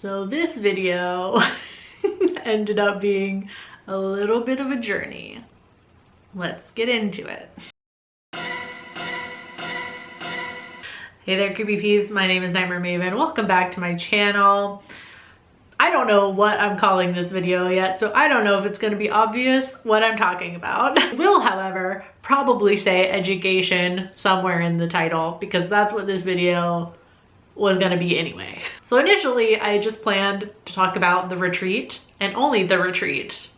So this video ended up being a little bit of a journey. Let's get into it. Hey there, creepy peeps. My name is Nightmare Maven. Welcome back to my channel. I don't know what I'm calling this video yet, so I don't know if it's going to be obvious what I'm talking about. I will, however, probably say education somewhere in the title because that's what this video was going to be anyway. So initially, I just planned to talk about the retreat and only the retreat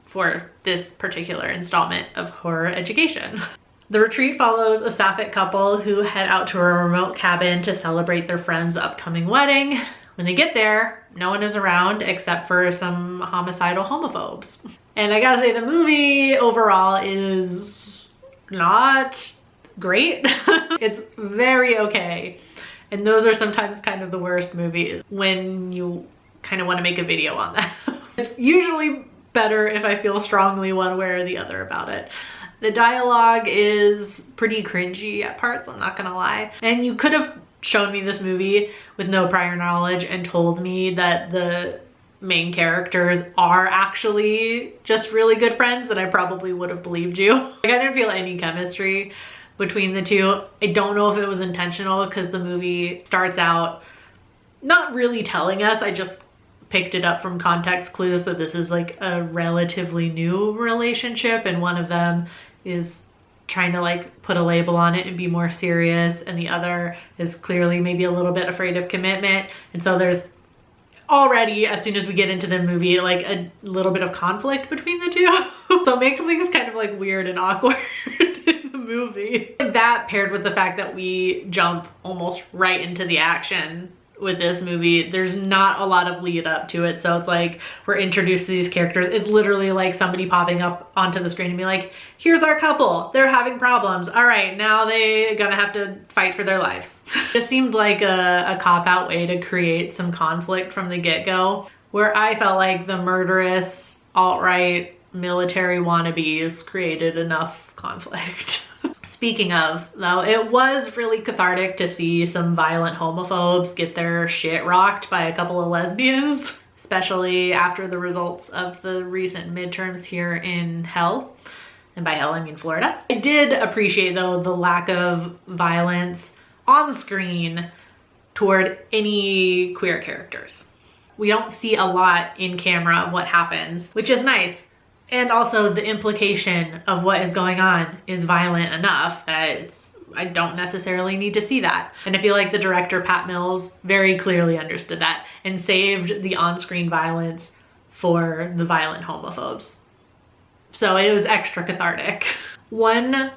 for this particular installment of horror education. The retreat follows a Sapphic couple who head out to a remote cabin to celebrate their friend's upcoming wedding. When they get there, no one is around except for some homicidal homophobes. And I gotta say, the movie overall is not great. It's very okay. And those are sometimes kind of the worst movies when you kind of want to make a video on that. It's usually better if I feel strongly one way or the other about it. The dialogue is pretty cringy at parts, I'm not gonna lie. And you could have shown me this movie with no prior knowledge and told me that the main characters are actually just really good friends, that I probably would have believed you. Like, I didn't feel any chemistry between the two. I don't know if it was intentional because the movie starts out not really telling us. I just picked it up from context clues that this is like a relatively new relationship and one of them is trying to like put a label on it and be more serious, and the other is clearly maybe a little bit afraid of commitment. And so there's already, as soon as we get into the movie, like a little bit of conflict between the two. So it makes things kind of like weird and awkward in the movie. That paired with the fact that we jump almost right into the action with this movie, there's not a lot of lead up to it. So it's like we're introduced to these characters. It's literally like somebody popping up onto the screen and be like, here's our couple, they're having problems, all right, now they're gonna have to fight for their lives. It seemed like a cop-out way to create some conflict from the get-go, where I felt like the murderous alt-right military wannabes created enough conflict. Speaking of, though, it was really cathartic to see some violent homophobes get their shit rocked by a couple of lesbians, especially after the results of the recent midterms here in hell. And by hell, I mean Florida. I did appreciate, though, the lack of violence on screen toward any queer characters. We don't see a lot in camera of what happens, which is nice. And also the implication of what is going on is violent enough that I don't necessarily need to see that. And I feel like the director, Pat Mills, very clearly understood that and saved the on-screen violence for the violent homophobes. So it was extra cathartic. One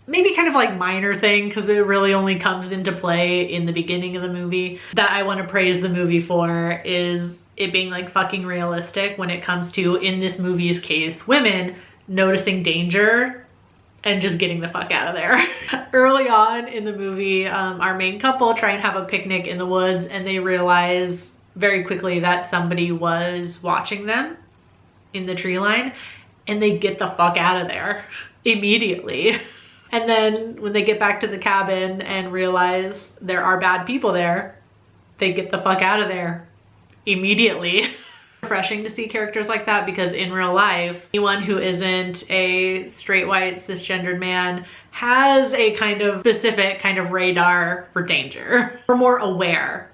maybe kind of like minor thing, because it really only comes into play in the beginning of the movie, that I want to praise the movie for is it being like fucking realistic when it comes to, in this movie's case, women noticing danger and just getting the fuck out of there. Early on in the movie, our main couple try and have a picnic in the woods and they realize very quickly that somebody was watching them in the tree line, and they get the fuck out of there immediately. And then when they get back to the cabin and realize there are bad people there, they get the fuck out of there immediately. Refreshing to see characters like that, because in real life, anyone who isn't a straight white cisgendered man has a kind of specific kind of radar for danger. We're more aware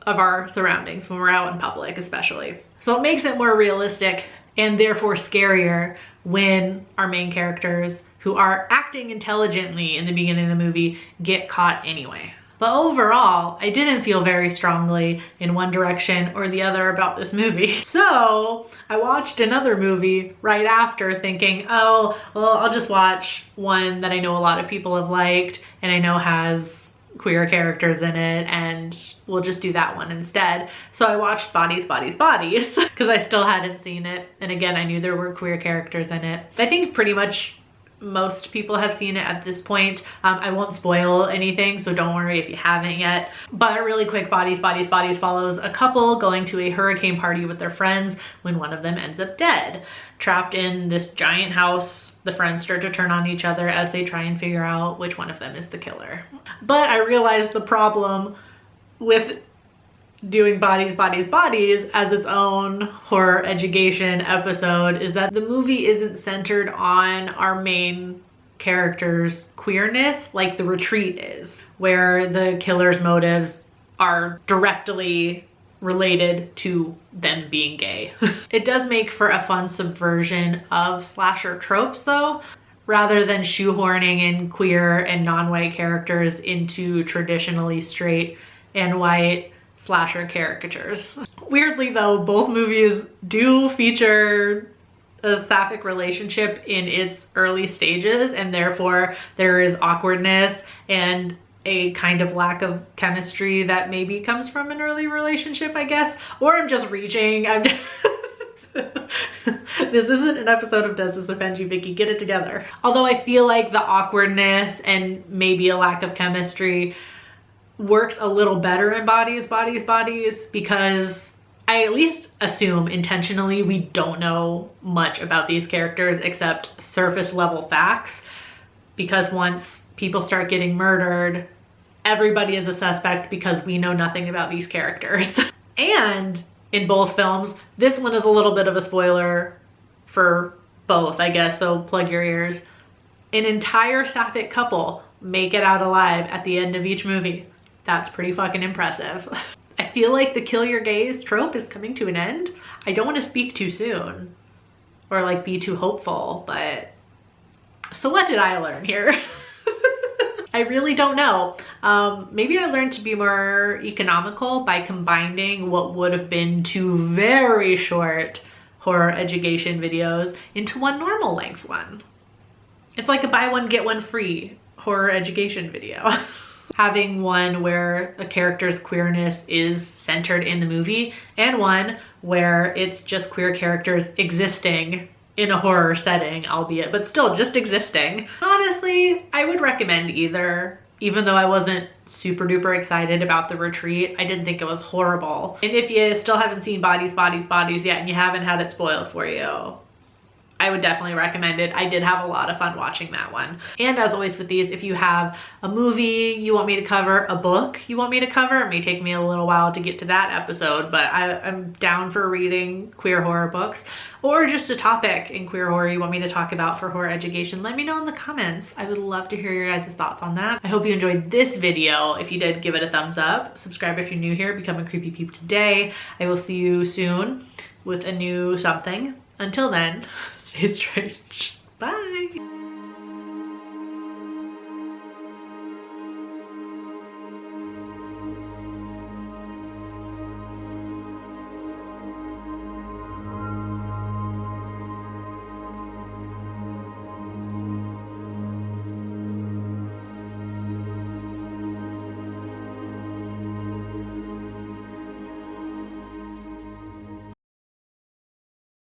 of our surroundings when we're out in public, especially. So it makes it more realistic and therefore scarier when our main characters, who are acting intelligently in the beginning of the movie, get caught anyway. But overall, I didn't feel very strongly in one direction or the other about this movie. So I watched another movie right after thinking, oh, well, I'll just watch one that I know a lot of people have liked and I know has queer characters in it, and we'll just do that one instead. So I watched Bodies, Bodies, Bodies because I still hadn't seen it. And again, I knew there were queer characters in it. I think pretty much most people have seen it at this point. I won't spoil anything, so don't worry if you haven't yet. But really quick, Bodies, Bodies, Bodies follows a couple going to a hurricane party with their friends when one of them ends up dead. Trapped in this giant house, the friends start to turn on each other as they try and figure out which one of them is the killer. But I realized the problem with doing bodies, bodies, bodies as its own horror education episode is that the movie isn't centered on our main character's queerness like The Retreat is, where the killer's motives are directly related to them being gay. It does make for a fun subversion of slasher tropes though, rather than shoehorning in queer and non-white characters into traditionally straight and white slasher caricatures. Weirdly though, both movies do feature a sapphic relationship in its early stages, and therefore there is awkwardness and a kind of lack of chemistry that maybe comes from an early relationship, I guess. Or I'm just reaching. This isn't an episode of Does This Offend You, Vicky? Get it together. Although I feel like the awkwardness and maybe a lack of chemistry works a little better in Bodies, Bodies, Bodies, because I at least assume intentionally we don't know much about these characters except surface level facts, because once people start getting murdered, everybody is a suspect because we know nothing about these characters. And in both films, this one is a little bit of a spoiler for both, I guess, so plug your ears. An entire sapphic couple make it out alive at the end of each movie. That's pretty fucking impressive. I feel like the kill your gays trope is coming to an end. I don't want to speak too soon or like be too hopeful, but so what did I learn here? I really don't know. Maybe I learned to be more economical by combining what would have been two very short horror education videos into one normal length one. It's like a buy one get one free horror education video. Having one where a character's queerness is centered in the movie, and one where it's just queer characters existing in a horror setting, albeit, but still just existing. Honestly, I would recommend either. Even though I wasn't super duper excited about The Retreat, I didn't think it was horrible. And if you still haven't seen Bodies, Bodies, Bodies yet and you haven't had it spoiled for you, I would definitely recommend it. I did have a lot of fun watching that one. And as always with these, if you have a movie you want me to cover, a book you want me to cover, it may take me a little while to get to that episode, but I'm down for reading queer horror books, or just a topic in queer horror you want me to talk about for horror education, let me know in the comments. I would love to hear your guys' thoughts on that. I hope you enjoyed this video. If you did, give it a thumbs up. Subscribe if you're new here. Become a creepy peep today. I will see you soon with a new something. Until then, stay strange. Bye.